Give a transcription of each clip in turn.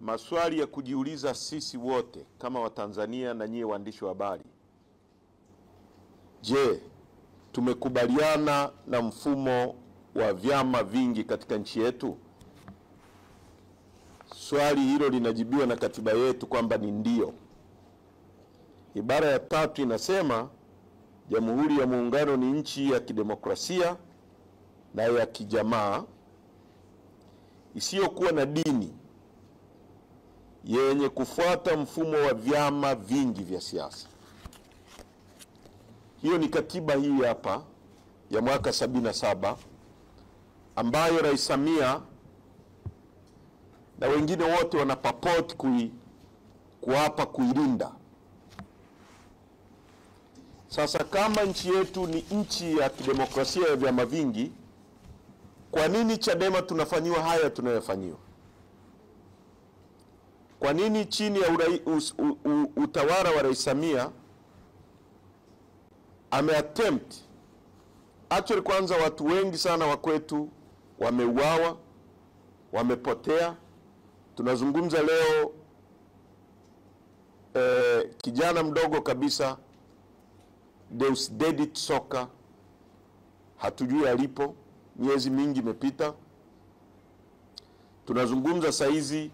maswali ya kujiuliza sisi wote kama Watanzania na nyie waandishi wa habari. Je, tumekubaliana na mfumo wa vyama vingi katika nchi yetu? Swali hilo linajibiwa na katiba yetu kwamba ni ndio. Ibara ya 3 inasema Jamhuri ya Muungano ni nchi ya kidemokrasia na ya kijamaa isiyokuwa na dini, yenye kufuata mfumo wa vyama vingi vya siasa. Hiyo ni katiba hii hapa ya mwaka 77 ambayo Rais Samia na wengine wote wanapapoti kuapa kuilinda. Sasa kama nchi yetu ni nchi ya kidemokrasia ya vyama vingi, kwa nini Chadema tunafanyiwa haya tunayofanyiwa? Kwa nini chini ya utawala wa Rais Samia ameattempt, actually kwanza watu wengi sana wa kwetu wameuawa, wamepotea. Tunazungumza leo kijana mdogo kabisa Deusdedit Soka, hatujui alipo, miezi mingi imepita. Tunazungumza saizi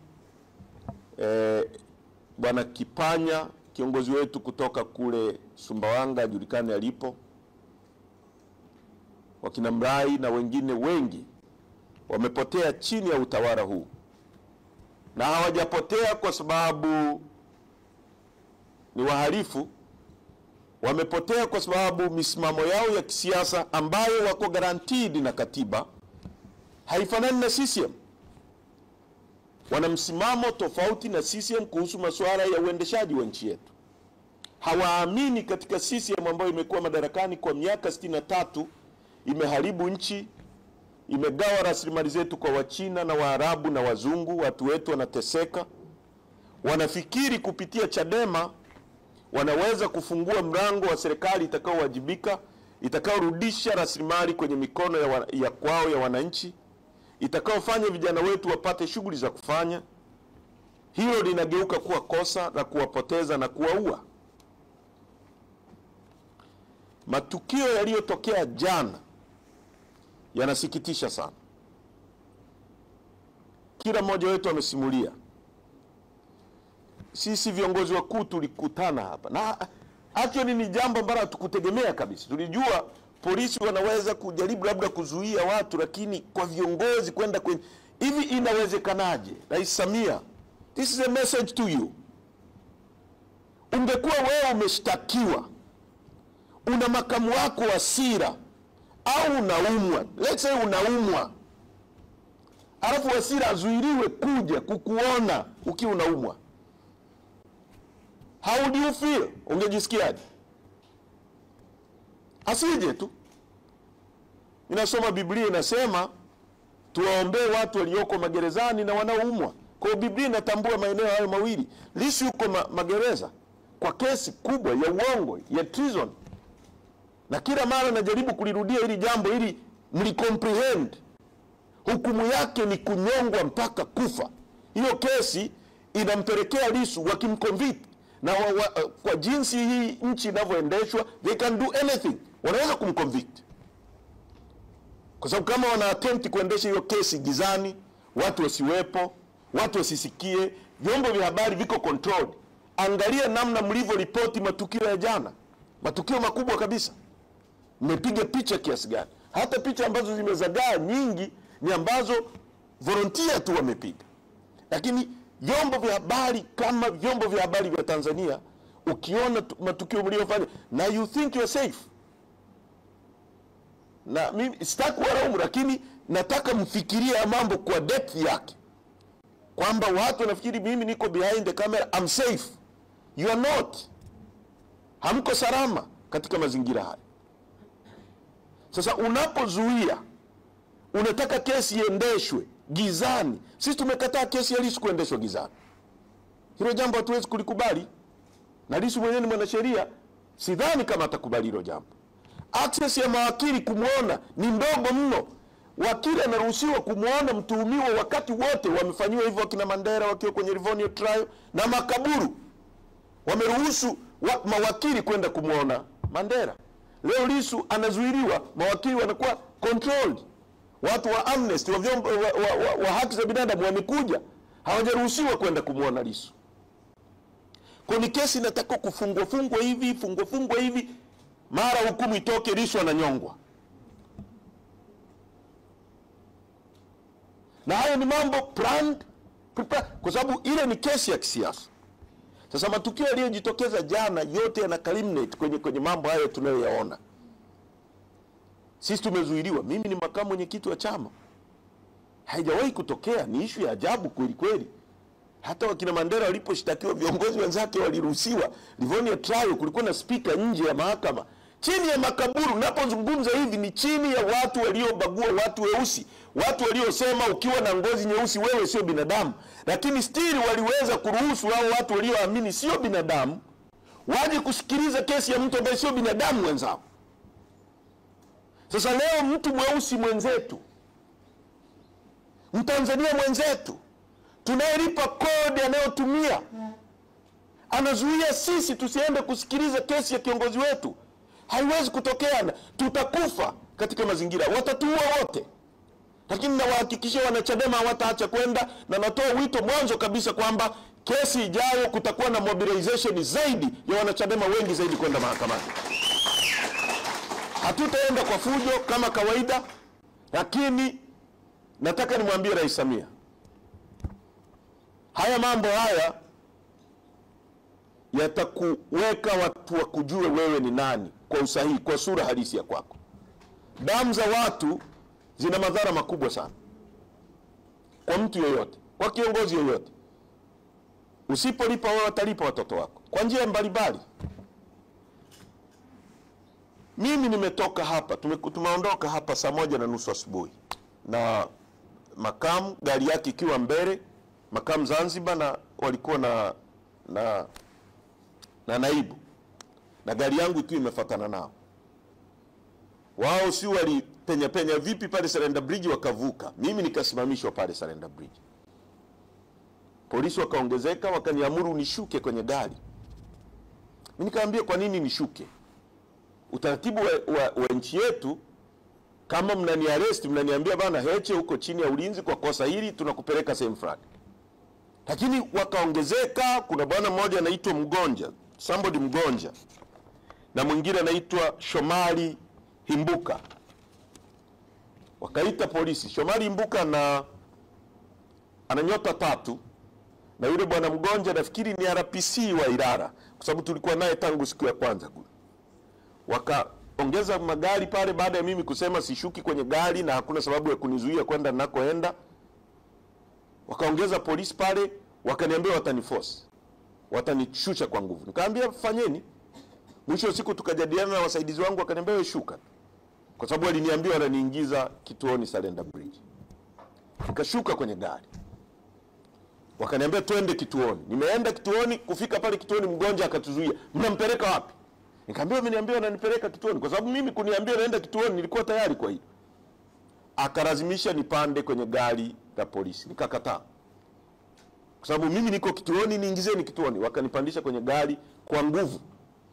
Bwana Kipanya, kiongozi wetu kutoka kule Sumbawanga, hajulikani alipo. Wakina Mrai na wengine wengi wamepotea chini ya utawala huu, na hawajapotea kwa sababu ni wahalifu. Wamepotea kwa sababu misimamo yao ya kisiasa ambayo wako guaranteed na katiba haifanani na CCM. Wana msimamo tofauti na CCM kuhusu masuala ya uendeshaji wa nchi yetu. Hawaamini katika CCM ambayo imekuwa madarakani kwa miaka 63, imeharibu nchi, imegawa rasilimali zetu kwa Wachina na Waarabu na Wazungu, watu wetu wanateseka. Wanafikiri kupitia Chadema wanaweza kufungua mlango wa serikali itakaowajibika, itakaorudisha rasilimali kwenye mikono ya kwao ya wananchi, itakaofanya vijana wetu wapate shughuli za kufanya. Hilo linageuka kuwa kosa la kuwapoteza na kuwaua. Matukio yaliyotokea jana yanasikitisha sana. Kila mmoja wetu amesimulia. Sisi viongozi wakuu tulikutana hapa, na actually ni jambo ambalo hatukutegemea kabisa. Tulijua polisi wanaweza kujaribu labda kuzuia watu, lakini kwa viongozi kwenda kwenye hivi, inawezekanaje? Rais Samia, this is a message to you. Ungekuwa wewe umeshtakiwa, una makamu wako wa sira, au unaumwa, let's say unaumwa, alafu Wasira azuiliwe kuja kukuona ukiwa unaumwa, how do you feel? Ungejisikiaje? Asije tu. Ninasoma Biblia inasema tuwaombee watu walioko magerezani na wanaoumwa. Kwa hiyo Biblia inatambua maeneo hayo mawili. Lissu yuko magereza kwa kesi kubwa ya uongo, ya treason. Na kila mara najaribu kulirudia hili jambo ili mlicomprehend. Hukumu yake ni kunyongwa mpaka kufa. Hiyo kesi inampelekea Lissu wakimconvict. Na kwa jinsi hii nchi inavyoendeshwa, they can do anything. Wanaweza kumconvict. Kwa sababu kama wana attempt kuendesha hiyo kesi gizani, watu wasiwepo, watu wasisikie, vyombo vya habari viko controlled. Angalia namna mlivyo ripoti matukio ya jana. Matukio makubwa kabisa. Mmepiga picha kiasi gani? Hata picha ambazo zimezagaa nyingi ni ambazo volunteer tu wamepiga. Lakini vyombo vya habari kama vyombo vya habari vya Tanzania, ukiona matukio mliofanya na you think you're safe. Na mimi sitaki kuwaraumu, lakini nataka mfikirie mambo kwa depth yake. Kwamba watu wanafikiri mimi niko behind the camera, I'm safe. You are not. Hamko salama katika mazingira haya. Sasa unapozuia, unataka kesi iendeshwe gizani. Sisi tumekataa kesi ya Lissu kuendeshwa gizani. Hilo jambo hatuwezi kulikubali. Na Lissu mwenyewe ni mwanasheria, sidhani kama atakubali hilo jambo. Access ya mawakili kumuona ni ndogo mno. wakili anaruhusiwa kumuona mtuhumiwa wakati wote. Wamefanyiwa hivyo wakina Mandela wakiwa kwenye Livonia trial, na Makaburu wameruhusu mawakili kwenda kumuona Mandela. Leo Lissu anazuiliwa, mawakili wanakuwa controlled. Watu wa Amnesty wa haki za binadamu wamekuja, hawajaruhusiwa kwenda kumuona Lissu. Kwa ni kesi inataka kufungwa hivi, mara hukumu itoke, Lissu ananyongwa. Na hayo ni mambo planned, kwa sababu ile ni kesi ya kisiasa. Sasa matukio yaliyojitokeza jana yote yana culminate kwenye mambo hayo tunayoyaona. Sisi tumezuiliwa, mimi ni makamu mwenyekiti wa chama. Haijawahi kutokea, ni issue ya ajabu kweli kweli. Hata wakina Mandela waliposhtakiwa, viongozi wenzake waliruhusiwa. Livonia trial kulikuwa na speaker nje ya mahakama. Chini ya Makaburu, napozungumza hivi ni chini ya watu waliobagua watu weusi, watu waliosema ukiwa na ngozi nyeusi wewe sio binadamu. Lakini still waliweza kuruhusu hao watu walioamini sio binadamu waje kusikiliza kesi ya mtu ambaye sio binadamu wenzao. Sasa leo mtu mweusi mwenzetu, Mtanzania mwenzetu, tunayelipa kodi anayotumia, anazuia sisi tusiende kusikiliza kesi ya kiongozi wetu. Haiwezi kutokea, tutakufa katika mazingira, watatuua wote. Lakini nawahakikishia wanachadema hawataacha kwenda, na natoa wito mwanzo kabisa kwamba kesi ijayo kutakuwa na mobilization zaidi ya wanachadema wengi zaidi kwenda mahakamani. Hatutaenda kwa fujo kama kawaida, lakini nataka nimwambie Rais Samia, haya mambo haya yatakuweka watu wakujue wewe ni nani kwa usahihi, kwa sura halisi ya kwako. Damu za watu zina madhara makubwa sana kwa mtu yoyote, kwa kiongozi yoyote. Usipolipa wewe, watalipa watoto wako kwa njia mbalimbali. Mimi nimetoka hapa, tumeondoka hapa saa 1:30 asubuhi na makamu, gari yake ikiwa mbele, makamu Zanzibar, na walikuwa na naibu, na gari yangu ikiwa imefuatana nao. Wao si walipenya vipi pale Surrender Bridge wakavuka, mimi nikasimamishwa pale Surrender Bridge. Polisi wakaongezeka, wakaniamuru nishuke kwenye gari. Mimi nikaambia kwa nini nishuke? Utaratibu wa nchi yetu, kama mnaniarrest mnaniambia bana Heche huko chini ya ulinzi kwa kosa hili, tunakupeleka sehemu fulani. Lakini wakaongezeka, kuna bwana mmoja anaitwa Mgonja, somebody Mgonja, na mwingine anaitwa Shomari Himbuka. Wakaita polisi. Shomari Himbuka na ana nyota 3, na yule bwana Mgonja nafikiri ni RPC wa Ilala, kwa sababu tulikuwa naye tangu siku ya kwanza kule. Wakaongeza magari pale baada ya mimi kusema sishuki kwenye gari na hakuna sababu ya kunizuia kwenda ninakoenda. Wakaongeza polisi pale, wakaniambia wataniforce, watanishusha kwa nguvu. Nikaambia fanyeni. Mwisho siku tukajadiliana na wasaidizi wangu, wakaniambia wewe shuka, kwa sababu waliniambia wananiingiza kituoni Surrender Bridge. Nikashuka kwenye gari, wakaniambia twende kituoni. Nimeenda kituoni, kufika pale kituoni Mgonja akatuzuia, mnampeleka wapi? Nikamwambia ameniambia ananipeleka kituoni, kwa sababu mimi kuniambia naenda kituoni nilikuwa tayari kwa hiyo. Akalazimisha nipande kwenye gari la polisi, nikakataa. Kwa sababu mimi niko kituoni, niingizeni kituoni. Wakanipandisha kwenye gari kwa nguvu.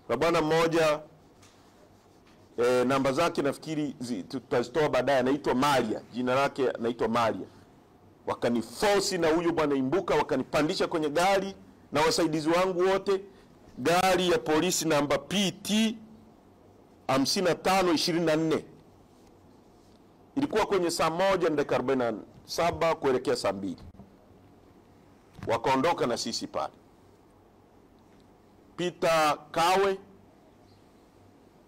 Na bwana mmoja namba zake nafikiri tutazitoa baadaye, anaitwa Maria, jina lake anaitwa Maria. Wakaniforce na huyo bwana Imbuka, wakanipandisha kwenye gari na wasaidizi wangu wote. Gari ya polisi namba PT 5524. Ilikuwa kwenye saa 1:47 kuelekea saa 2. Wakaondoka na sisi pale. Peter Kawe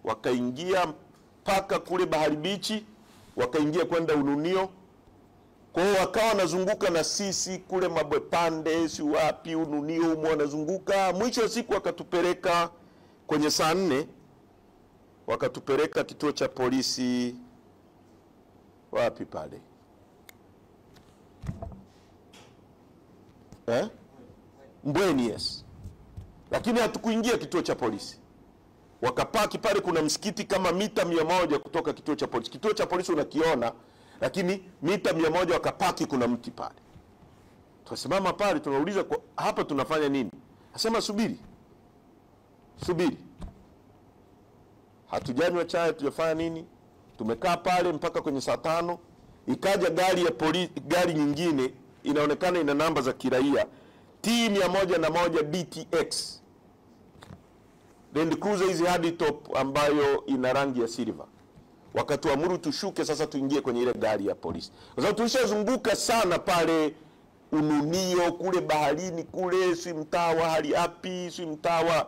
wakaingia mpaka kule Bahari Bichi, wakaingia kwenda Ununio. Kwa hiyo wakawa nazunguka na sisi kule Mabwepande, si wapi Ununio, wanazunguka. Mwisho wa siku wakatupeleka kwenye saa 4, wakatupeleka kituo cha polisi wapi pale? Mbweni, yes. Lakini hatukuingia kituo cha polisi. Wakapaki pale, kuna msikiti kama mita 100 kutoka kituo cha polisi. Kituo cha polisi unakiona lakini mita 100 wakapaki kuna mti pale. Tukasimama pale tunauliza hapa tunafanya nini? Asema subiri. Hatujanywa chai, hatujafanya nini. Tumekaa pale mpaka kwenye saa 5, ikaja gari ya polisi, gari nyingine inaonekana ina namba za kiraia, T101 DTX. Land Cruiser hizi hadi top ambayo ina rangi ya silver. Wakatuamuru tushuke sasa tuingie kwenye ile gari ya polisi. Kwa sababu tulishazunguka sana pale Ununio, kule baharini kule, si mtaa wa Hali Api, si mtaa wa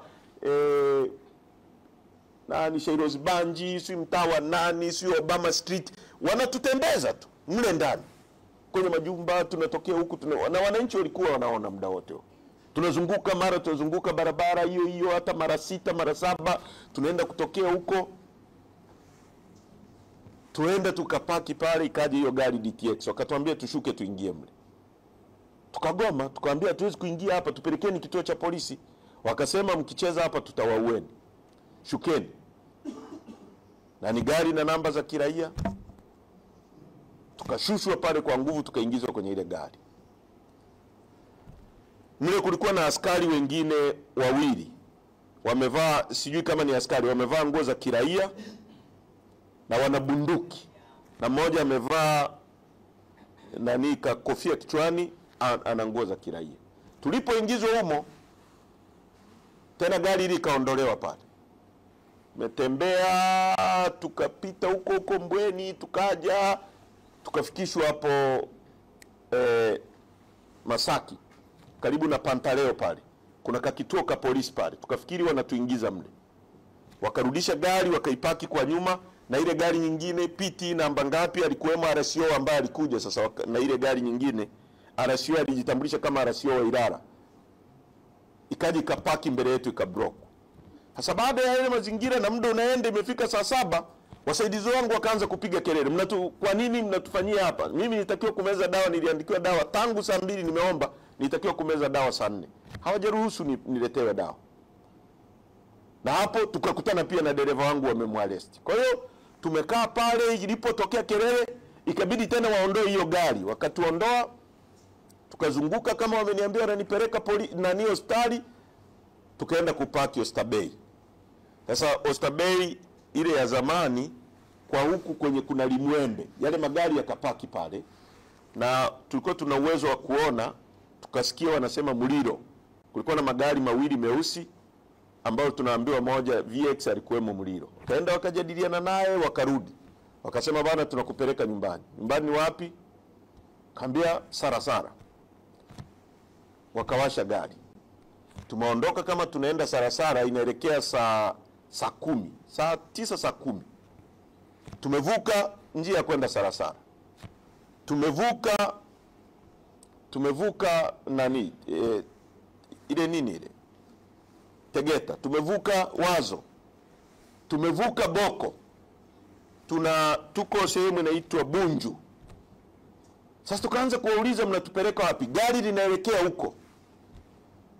nani Shairoz Banji, si mtaa wa nani, si Obama Street. Wanatutembeza tu mle ndani kwenye majumba, tunatokea huku na wananchi walikuwa wanaona muda wote. Tunazunguka mara tunazunguka barabara hiyo hata mara 6 mara 7 tunaenda kutokea huko. Tuenda tukapaki pale, ikaja hiyo gari DTX, wakatuambia tushuke tuingie mle. Tukagoma, tukaambia hatuwezi kuingia hapa, tupelekeni kituo cha polisi. Wakasema mkicheza hapa tutawaueni. Shukeni. Na ni gari na namba za kiraia. Tukashushwa pale kwa nguvu, tukaingizwa kwenye ile gari. Mle kulikuwa na askari wengine wawili. Wamevaa, sijui kama ni askari, wamevaa nguo za kiraia na wana bunduki. Na mmoja amevaa kofia kichwani, ana nguo za kiraia. Tulipoingizwa humo, tena gari hili kaondolewa pale. Metembea, tukapita huko Mbweni, tukaja, tukafikishwa hapo Masaki, karibu na Pantaleo pale. Kuna kakituo ka polisi pale. Tukafikiri wanatuingiza mle. Wakarudisha gari, wakaipaki kwa nyuma, na ile gari nyingine piti namba ngapi alikuwemo RCO ambaye alikuja sasa na ile gari nyingine. RCO alijitambulisha kama RCO wa Ilala. Ikaji kapaki mbele yetu, ikablock. Sasa baada ya ile mazingira na muda unaenda, imefika saa 7, wasaidizi wangu wakaanza kupiga kelele. Kwa nini mnatufanyia hapa? Mimi nilitakiwa kumeza dawa, niliandikiwa dawa tangu saa 2 nimeomba, nilitakiwa kumeza dawa saa 4. Hawajaruhusu niletewe dawa. Na hapo tukakutana pia na dereva wangu wamemwaresti. Kwa hiyo tumekaa pale, ilipotokea kelele ikabidi tena waondoe hiyo gari. Wakatuondoa, tukazunguka kama wameniambia wananipeleka hospitali, tukaenda kupaki Oysterbay. Sasa Oysterbay ile ya zamani, kwa huku kwenye kuna Limwembe, yale magari yakapaki pale, na tulikuwa tuna uwezo wa kuona, tukasikia wanasema Muliro. Kulikuwa na magari mawili meusi ambao tunaambiwa moja VX alikuwemo Muliro. Kaenda wakajadiliana naye, wakarudi. Wakasema bana, tunakupeleka nyumbani. Nyumbani ni wapi? Kaambia Sarasara. Wakawasha gari. Tumeondoka kama tunaenda Sarasara, inaelekea saa 10, saa 9 saa 10. Tumevuka njia ya kwenda Sarasara. Tumevuka nani? Ile nini ile? Tegeta. Tumevuka Wazo. Tumevuka Boko. Tuko sehemu inaitwa Bunju. Sasa tukaanza kuwauliza mnatupeleka wapi? Gari linaelekea huko.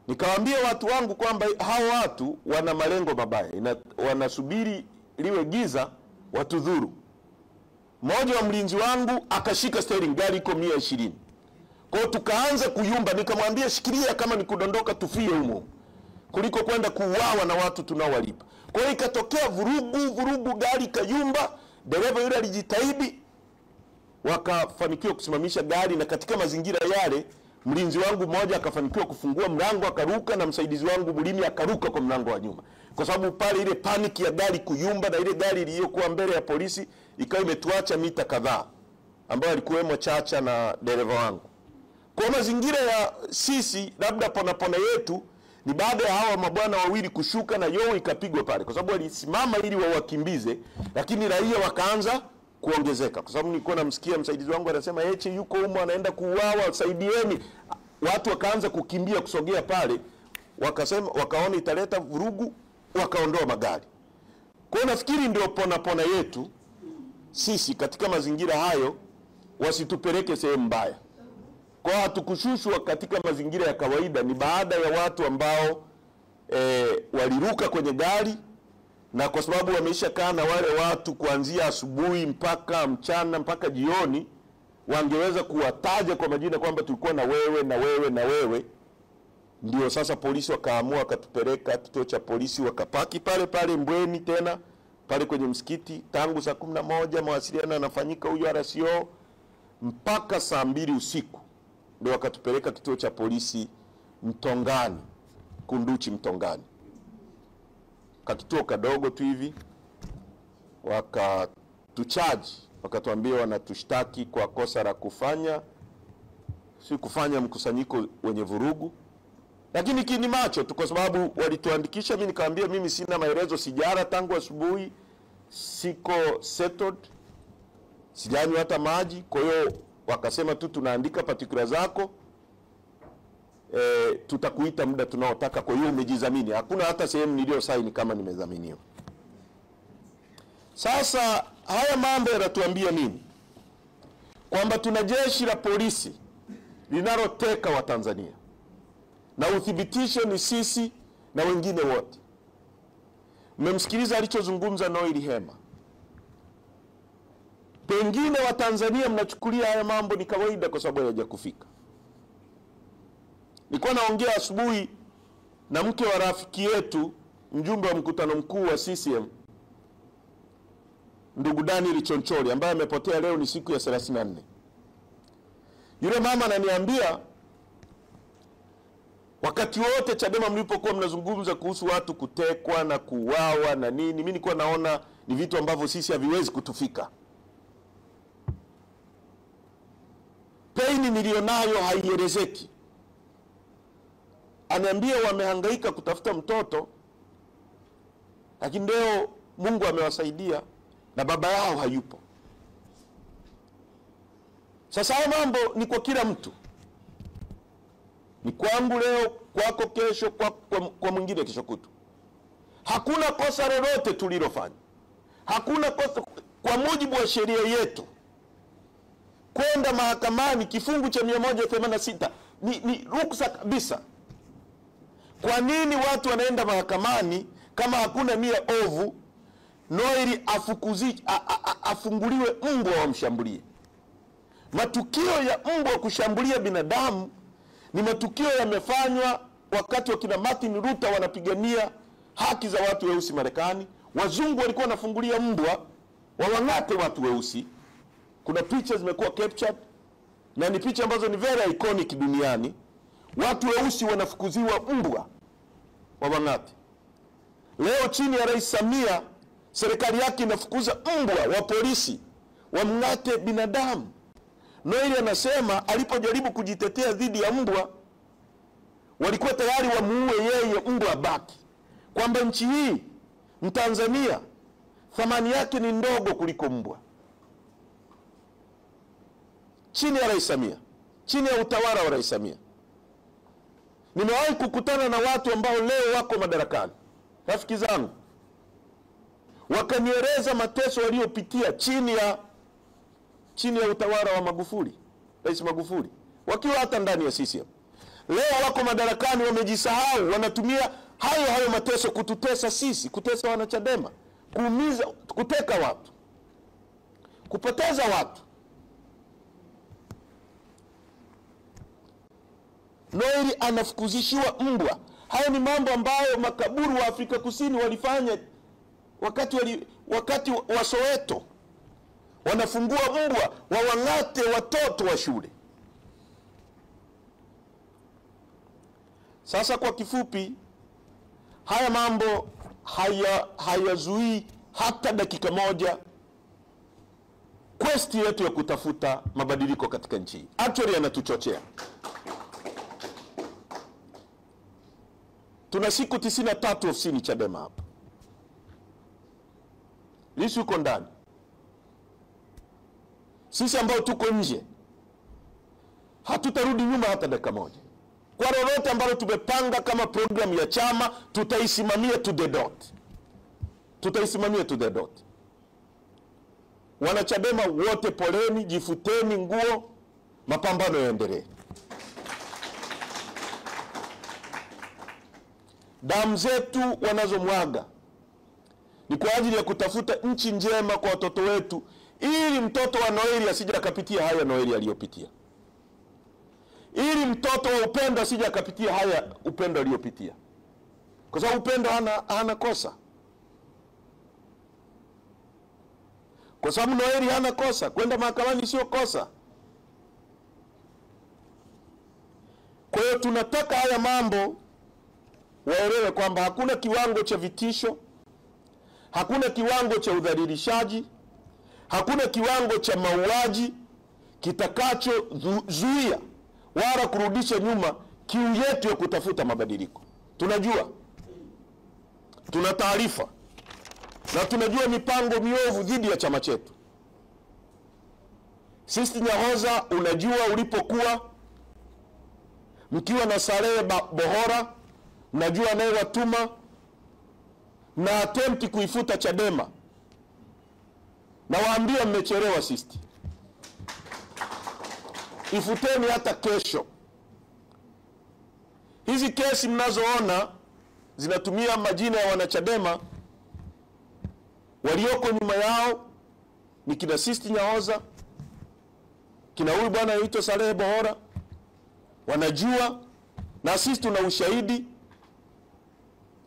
Nikawaambia watu wangu kwamba hao watu wana malengo mabaya. Wanasubiri liwe giza watudhuru. Mmoja wa mlinzi wangu akashika steering, gari iko 120. Kwa hiyo tukaanza kuyumba, nikamwambia shikilia, kama ni kudondoka tufie humo, kuliko kwenda kuuawa na watu tunaowalipa. Kwa hiyo ikatokea vurugu, gari kayumba, dereva yule alijitahidi, wakafanikiwa kusimamisha gari, na katika mazingira yale mlinzi wangu mmoja akafanikiwa kufungua mlango akaruka, na msaidizi wangu Bulimi akaruka kwa mlango wa nyuma. Kwa sababu pale ile panic ya gari kuyumba, na ile gari iliyokuwa mbele ya polisi ikawa imetuacha mita kadhaa, ambao alikuwemo Chacha na dereva wangu. Kwa mazingira ya sisi labda pona yetu ni baada ya hawa mabwana wawili kushuka na yowe ikapigwa pale, kwa sababu walisimama ili wawakimbize, lakini raia wakaanza kuongezeka. Kwa sababu nilikuwa namsikia msaidizi wangu anasema Heche yuko humo anaenda kuuawa, saidieni. Watu wakaanza kukimbia kusogea pale, wakaona italeta vurugu, wakaondoa magari. Kwa hiyo nafikiri ndio pona yetu sisi katika mazingira hayo, wasitupeleke sehemu mbaya. Kwa hatukushushwa katika mazingira ya kawaida, ni baada ya watu ambao waliruka kwenye gari na kwa sababu wameisha kaa na wale watu kuanzia asubuhi mpaka mchana mpaka jioni, wangeweza kuwataja kwa majina kwamba tulikuwa na wewe na wewe na wewe. Ndio sasa polisi wakaamua wakatupeleka kituo cha polisi, wakapaki pale pale Mbweni tena pale kwenye msikiti tangu saa 11 mawasiliano yanafanyika, huyo RCO mpaka saa 2 usiku. Ndio wakatupeleka kituo cha polisi Mtongani, Kunduchi Mtongani, kakituo kadogo tu hivi. Wakatucharge, wakatuambia wanatushtaki kwa kosa la kufanya mkusanyiko wenye vurugu. Lakini kini macho tu, kwa sababu walituandikisha. Mimi nikamwambia mimi sina maelezo, sijara tangu asubuhi, siko settled, sijanywa hata maji. Kwa hiyo wakasema tu tunaandika particular zako, tutakuita muda tunaotaka. Kwa hiyo umejidhamini. Hakuna hata sehemu nilio sign kama nimedhaminiwa. Sasa haya mambo yanatuambia nini? Kwamba tuna jeshi la polisi linaloteka wa Tanzania, na uthibitisho ni sisi na wengine wote. Mmemsikiliza alichozungumza Noeli Hema. Pengine wa Tanzania mnachukulia haya mambo ni kawaida kwa sababu hayajakufika. Nilikuwa naongea asubuhi na mke wa rafiki yetu, mjumbe wa mkutano mkuu wa CCM, ndugu Daniel Chonchori, ambaye amepotea leo, ni siku ya 34. Yule mama ananiambia wakati wote Chadema mlipokuwa mnazungumza kuhusu watu kutekwa na kuuawa na nini, mimi nilikuwa naona ni vitu ambavyo sisi haviwezi kutufika. Paini nilionayo haielezeki. Anaambia wamehangaika kutafuta mtoto, lakini leo Mungu amewasaidia na baba yao hayupo. Sasa haya mambo ni kwa kila mtu. Ni kwangu leo, kwako kesho, kwa mwingine kesho kutu. Hakuna kosa lolote tulilofanya. Hakuna kosa kwa mujibu wa sheria yetu. Kwenda mahakamani kifungu cha 186 ni ruksa kabisa. Kwa nini watu wanaenda mahakamani kama hakuna nia ovu? Noeli afunguliwe mbwa wamshambulie. Matukio ya mbwa kushambulia binadamu ni matukio yamefanywa wakati wa kina Martin Luther wanapigania haki za watu weusi Marekani. Wazungu walikuwa wanafungulia mbwa wawang'ate watu weusi. Kuna picha zimekuwa captured na ni picha ambazo ni very iconic duniani. Watu weusi wanafukuziwa mbwa wawang'ate. Leo chini ya Rais Samia, serikali yake inafukuza mbwa wa polisi wamng'ate binadamu. Noeli anasema alipojaribu kujitetea dhidi ya mbwa, walikuwa tayari wamuue yeye, mbwa abaki. Kwamba nchi hii, Mtanzania, thamani yake ni ndogo kuliko mbwa. Chini ya Rais Samia, chini ya utawala wa Rais Samia. Nimewahi kukutana na watu ambao leo wako madarakani, rafiki zangu, wakanieleza mateso waliopitia chini ya utawala wa Magufuli, Rais Magufuli, wakiwa hata ndani ya CCM. Leo wako madarakani, wamejisahau, wanatumia hayo mateso kututesa sisi, kutesa wanachadema, kuumiza, kuteka watu, kupoteza watu. Noeli anafukuzishiwa mbwa. Hayo ni mambo ambayo makaburu wa Afrika Kusini walifanya wakati wa Soweto. Wanafungua mbwa wawang'ate watoto wa shule. Sasa kwa kifupi, haya mambo hayazuii hata dakika moja quest yetu ya kutafuta mabadiliko katika nchi. Actually yanatuchochea. Tuna siku 93 ofisini Chadema hapa. Lissu yuko ndani. Sisi ambao tuko nje hatutarudi nyuma hata dakika moja. Kwa lolote ambalo tumepanga kama program ya chama, tutaisimamia to the dot. Tutaisimamia to the dot. Wanachadema wote poleni, jifuteni nguo, mapambano yaendelee. Damu zetu wanazomwaga ni kwa ajili ya kutafuta nchi njema kwa watoto wetu, ili mtoto wa Noeli asije akapitia haya Noeli aliyopitia, ili mtoto wa upendo asije akapitia haya upendo aliyopitia, kwa sababu upendo hana kosa, kwa sababu Noeli hana kosa. Kwenda mahakamani sio kosa. Kwa hiyo tunataka haya mambo waelewe kwamba hakuna kiwango cha vitisho, hakuna kiwango cha udhalilishaji, hakuna kiwango cha mauaji kitakachozuia wala kurudisha nyuma kiu yetu ya kutafuta mabadiliko. Tunajua, tuna taarifa na tunajua mipango miovu dhidi ya chama chetu. Sisi Nyahoza, unajua ulipokuwa mkiwa na Salehe Bohora, najua anayewatuma na attempt kuifuta Chadema, na waambia mmechelewa. Sisi ifuteni hata kesho. Hizi kesi mnazoona zinatumia majina ya wanachadema, walioko nyuma yao ni kina Sisti Nyahoza, kina huyu bwana anaitwa Salehe Bohora. Wanajua, na sisi tuna ushahidi.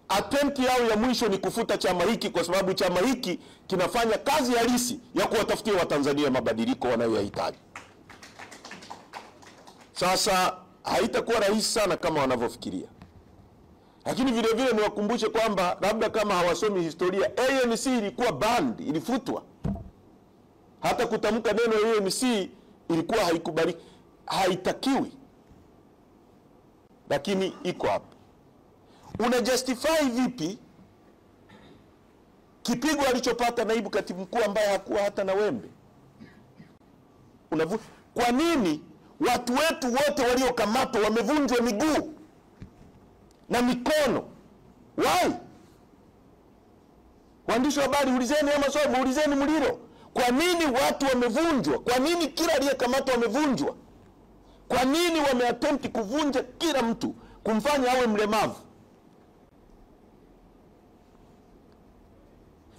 Attempt yao ya mwisho ni kufuta chama hiki, kwa sababu chama hiki kinafanya kazi halisi ya kuwatafutia Watanzania mabadiliko wanayoyahitaji. Sasa haitakuwa rahisi sana kama wanavyofikiria. Lakini vile vile niwakumbushe kwamba labda kama hawasomi historia, ANC ilikuwa banned, ilifutwa. Hata kutamka neno ANC ilikuwa haikubaliki, haitakiwi. Lakini iko hapa. Una justify vipi kipigo alichopata naibu katibu mkuu ambaye hakuwa hata na wembe? Kwa nini watu wetu wote waliokamatwa wamevunjwa miguu na mikono? Why? Waandishi wa habari, ulizeni ama somo, ulizeni Muliro. Kwa nini watu wamevunjwa? Kwa nini kila aliyekamatwa wamevunjwa? Kwa nini wameattempt kuvunja kila mtu, kumfanya awe mlemavu?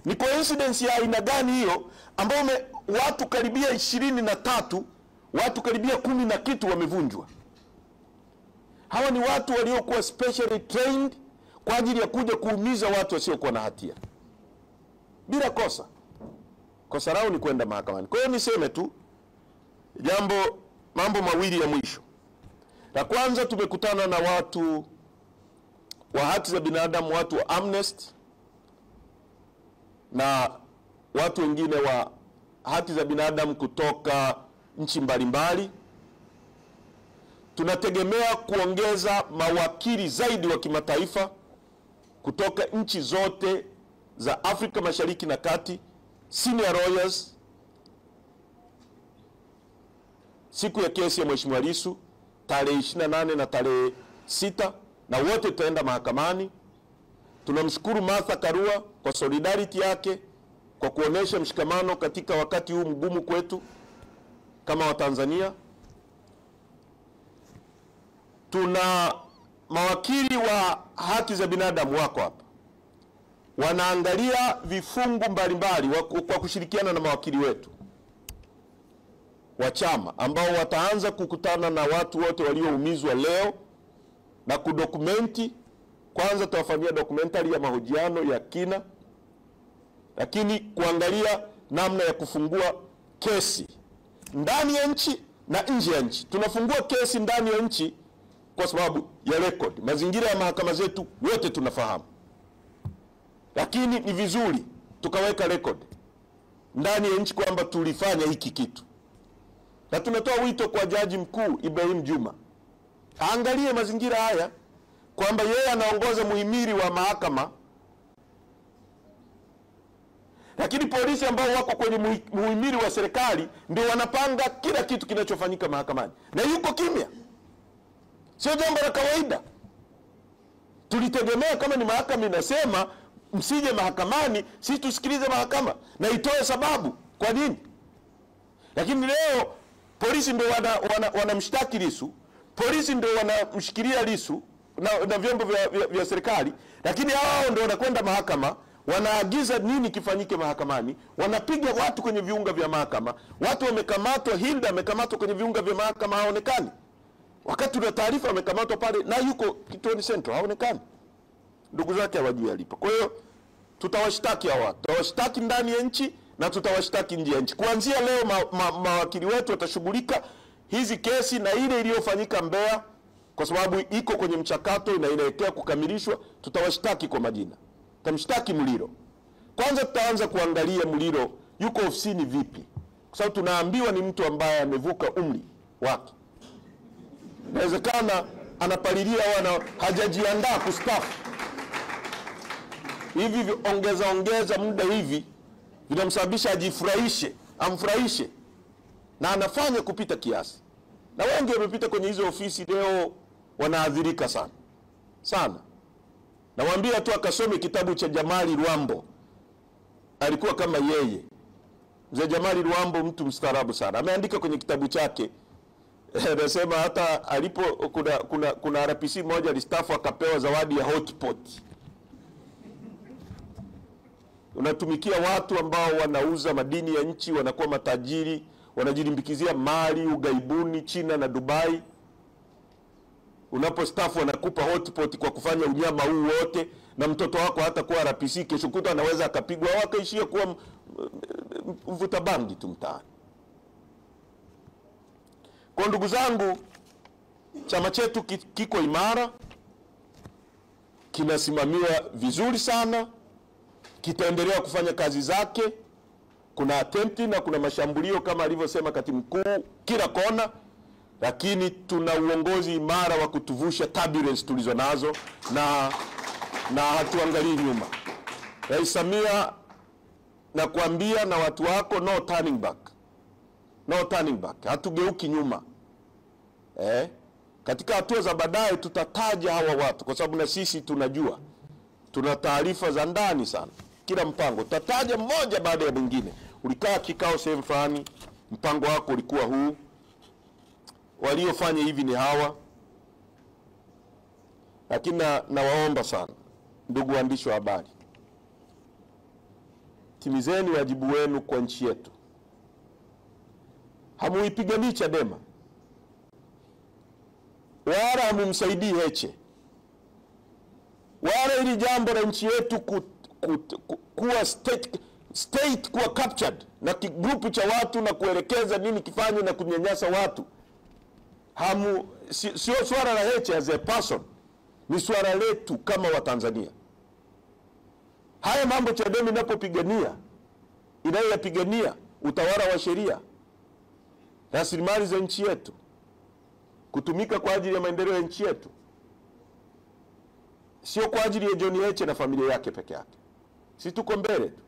Ni coincidence ya aina gani hiyo ambao watu karibia 23, watu karibia 10 na kitu wamevunjwa? Hawa ni watu waliokuwa specially trained kwa ajili ya kuja kuumiza watu wasiokuwa na hatia bila kosa. Kosa lao ni kwenda mahakamani. Kwa hiyo niseme tu mambo mawili ya mwisho. La kwanza, tumekutana na watu wa haki za binadamu, watu wa Amnesty na watu wengine wa haki za binadamu kutoka nchi mbalimbali. Tunategemea kuongeza mawakili zaidi wa kimataifa kutoka nchi zote za Afrika Mashariki na Kati, senior lawyers, siku ya kesi ya Mheshimiwa Lissu tarehe 28 na tarehe 6, na wote tutaenda mahakamani. Tunamshukuru Martha Karua kwa solidarity yake, kwa kuonesha mshikamano katika wakati huu mgumu kwetu kama Watanzania. Tuna mawakili wa haki za binadamu wako hapa, wanaangalia vifungu mbalimbali kwa kushirikiana na mawakili wetu wa chama, ambao wataanza kukutana na watu wote walioumizwa leo na kudokumenti. Kwanza tutafanyia documentary ya mahojiano ya kina, lakini kuangalia namna ya kufungua kesi ndani ya nchi na nje ya nchi. Tunafungua kesi ndani ya nchi kwa sababu ya record, mazingira ya mahakama zetu wote tunafahamu, lakini ni vizuri tukaweka record ndani ya nchi kwamba tulifanya hiki kitu. Na tunatoa wito kwa Jaji Mkuu Ibrahim Juma aangalie mazingira haya, kwamba yeye anaongoza muhimili wa mahakama, lakini polisi ambao wako kwenye muhimili wa serikali ndio wanapanga kila kitu kinachofanyika mahakamani, na yuko kimya. Sio jambo la kawaida. Tulitegemea kama ni mahakama inasema msije mahakamani, sisi tusikilize mahakama na itoe sababu kwa nini. Lakini leo polisi ndio wanamshtaki Lissu, polisi ndio wanamshikilia Lissu na vyombo vya serikali, lakini hao ndio wanakwenda mahakama, wanaagiza nini kifanyike mahakamani, wanapiga watu kwenye viunga vya mahakama, watu wamekamatwa, Hilda amekamatwa kwenye viunga vya mahakama haonekani. Wakati tuna taarifa amekamatwa pale na yuko kituoni Central haonekani. Ndugu zake hawajui alipo. Kwa hiyo tutawashtaki hawa watu. Tutawashtaki ndani ya nchi na tutawashtaki nje ya nchi. Kuanzia leo mawakili wetu watashughulika hizi kesi na ile iliyofanyika Mbeya, kwa sababu iko kwenye mchakato na inaelekea kukamilishwa. Tutawashtaki kwa majina. Tutamshtaki Muliro. Kwanza tutaanza kuangalia Muliro yuko ofisini vipi, kwa sababu tunaambiwa ni mtu ambaye amevuka umri wake. Inawezekana anapalilia wana hajajiandaa kustafu. Hivi ongeza muda hivi vinamsababisha ajifurahishe, amfurahishe, na anafanya kupita kiasi. Na wengi wamepita kwenye hizo ofisi leo wanaadhirika sana. Sana. Nawaambia tu akasome kitabu cha Jamali Rwambo. Alikuwa kama yeye. Mzee Jamali Rwambo mtu mstaarabu sana. Ameandika kwenye kitabu chake. Anasema hata alipo kuna RPC mmoja alistafu akapewa zawadi ya hotpot. Unatumikia watu ambao wanauza madini ya nchi, wanakuwa matajiri, wanajilimbikizia mali ugaibuni China na Dubai. Unapostafu wanakupa hotpot kwa kufanya unyama huu wote, na mtoto wako hata kuwa RPC kesho kutwa anaweza akapigwa au akaishia kuwa mvuta bangi tu mtaani. Kwa ndugu zangu, chama chetu kiko imara, kinasimamiwa vizuri sana, kitaendelea kufanya kazi zake. Kuna attempt na kuna mashambulio kama alivyosema katibu mkuu kila kona, lakini tuna uongozi imara wa kutuvusha turbulence tulizo nazo na hatuangalii nyuma. Rais Samia na kuambia na watu wako, no turning back. No turning back. Hatugeuki nyuma. Katika hatua za baadaye tutataja hawa watu, kwa sababu na sisi tunajua. Tuna taarifa za ndani sana. Kila mpango tutataja mmoja baada ya mwingine. Ulikaa kikao sehemu fulani, mpango wako ulikuwa huu. Waliofanya hivi ni hawa. Lakini nawaomba sana ndugu waandishi wa habari, timizeni wajibu wenu kwa nchi yetu. Hamuipiganii Chadema wala hamumsaidii Heche, wala ili jambo la nchi yetu kuwa state kuwa captured na kigrupu cha watu na kuelekeza nini kifanywe na kunyanyasa watu. Sio swala la Heche as a person, ni swala letu kama Watanzania. Haya mambo Chadema inapopigania, inayoyapigania utawala wa sheria, rasilimali za nchi yetu, kutumika kwa ajili ya maendeleo ya nchi yetu, sio kwa ajili ya John Heche na familia yake peke yake. Sisi tuko mbele tu.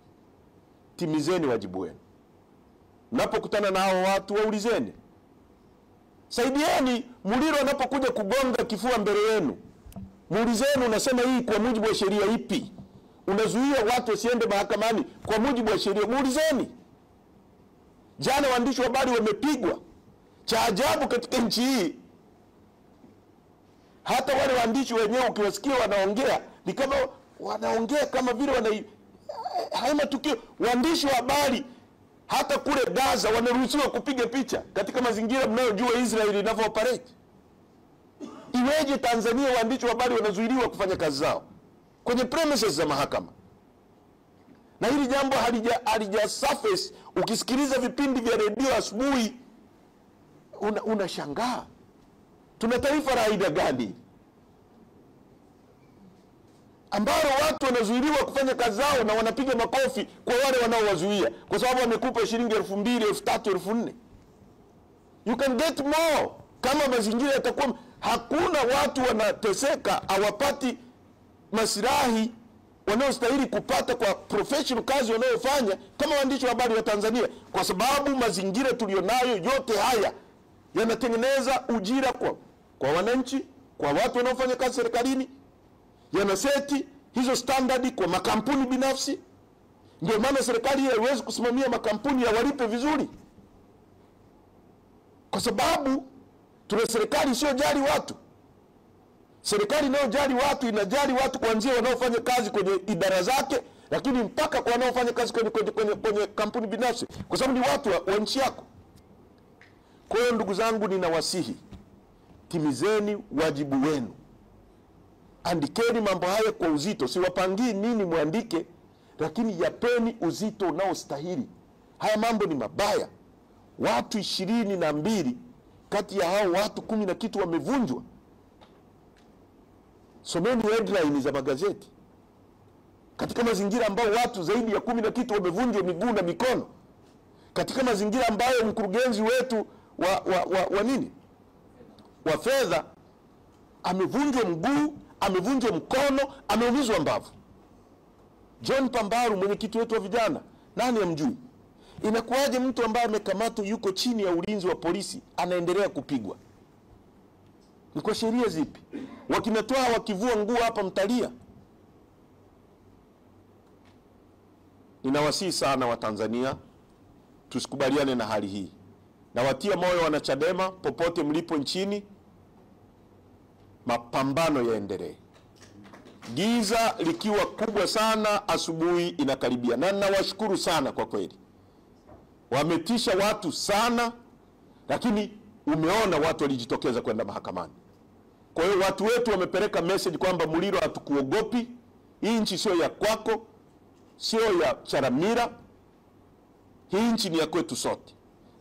Timizeni wajibu wenu. Mnapokutana na hao watu waulizeni. Saidieni Muliro anapokuja kugonga kifua mbele yenu. Muulizeni, unasema hii kwa mujibu wa sheria ipi? Unazuia watu wasiende mahakamani kwa mujibu wa sheria. Muulizeni. Jana waandishi wa habari wamepigwa. Cha ajabu katika nchi hii, hata wale waandishi wenyewe ukiwasikia wanaongea ni kama wanaongea kama vile haina tukio. Waandishi wa habari hata kule Gaza wanaruhusiwa kupiga picha katika mazingira mnayojua Israeli inavyo-operate. Iweje Tanzania waandishi wa habari wanazuiliwa kufanya kazi zao kwenye premises za mahakama? Na hili jambo halija surface. Ukisikiliza vipindi vya redio asubuhi unashangaa. Tuna taifa la aina gani ambao watu wanazuiliwa kufanya kazi zao na wanapiga makofi kwa wale wanaowazuia kwa sababu wamekupa shilingi 2,000, 3,000, 4,000? You can get more kama mazingira yatakuwa. Hakuna watu wanateseka hawapati maslahi wanaostahili kupata kwa professional kazi wanayofanya kama waandishi wa habari wa Tanzania, kwa sababu mazingira tulionayo yote haya yanatengeneza ujira kwa wananchi, kwa watu wanaofanya kazi serikalini, yanaseti hizo standard kwa makampuni binafsi. Ndio maana serikali haiwezi kusimamia makampuni ya walipe vizuri, kwa sababu tuna serikali sio jali watu. Serikali inayojali watu inajali watu kuanzia wanaofanya kazi kwenye idara zake lakini mpaka kwa wanaofanya kazi kwenye kampuni binafsi, kwa sababu ni watu wa nchi yako. Kwa hiyo ndugu zangu, ninawasihi, timizeni wajibu wenu. Andikeni mambo haya kwa uzito. Siwapangii nini muandike, lakini yapeni uzito unaostahili. Haya mambo ni mabaya. Watu 22 kati ya hao watu 10 na kitu wamevunjwa. Someni headline za magazeti. Katika mazingira ambayo watu zaidi ya 10 na kitu wamevunjwa miguu na mikono. Katika mazingira ambayo mkurugenzi wetu wa fedha amevunjwa mguu, amevunjwa mkono, ameumizwa mbavu. John Pambaru, mwenyekiti wetu wa vijana, nani amjui? Inakuwaje mtu ambaye amekamatwa yuko chini ya ulinzi wa polisi anaendelea kupigwa? Ni kwa sheria zipi? Wakinatoa wakivua nguo hapa mtalia. Ninawasihi sana wa Tanzania, tusikubaliane na hali hii. Na watia moyo wanachadema popote mlipo nchini, mapambano yaendelee. Giza likiwa kubwa sana, asubuhi inakaribia. Na ninawashukuru sana kwa kweli. Wametisha watu sana, lakini umeona watu walijitokeza kwenda mahakamani. Kwa hiyo watu wetu wamepeleka message kwamba Muliro, hatukuogopi. Hii nchi sio ya kwako, sio ya Charamira. Hii nchi ni ya kwetu sote.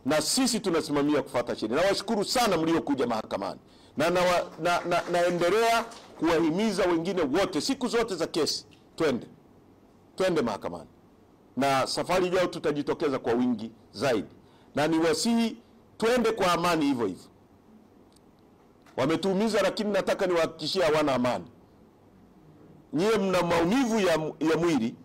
Na sisi tunasimamia kufuata sheria. Nawashukuru sana mliokuja mahakamani. Na naendelea kuwahimiza wengine wote, siku zote za kesi, twende mahakamani. Na safari ijayo tutajitokeza kwa wingi zaidi. Na niwasihi twende kwa amani hivyo hivyo. Wametuumiza, lakini nataka niwahakikishie hawana amani. Nyie mna maumivu ya mwili,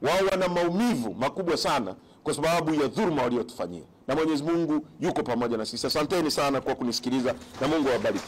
wao wana maumivu makubwa sana kwa sababu ya dhulma waliotufanyia. Na Mwenyezi Mungu yuko pamoja na sisi. Asanteni sana kwa kunisikiliza, na Mungu awabariki.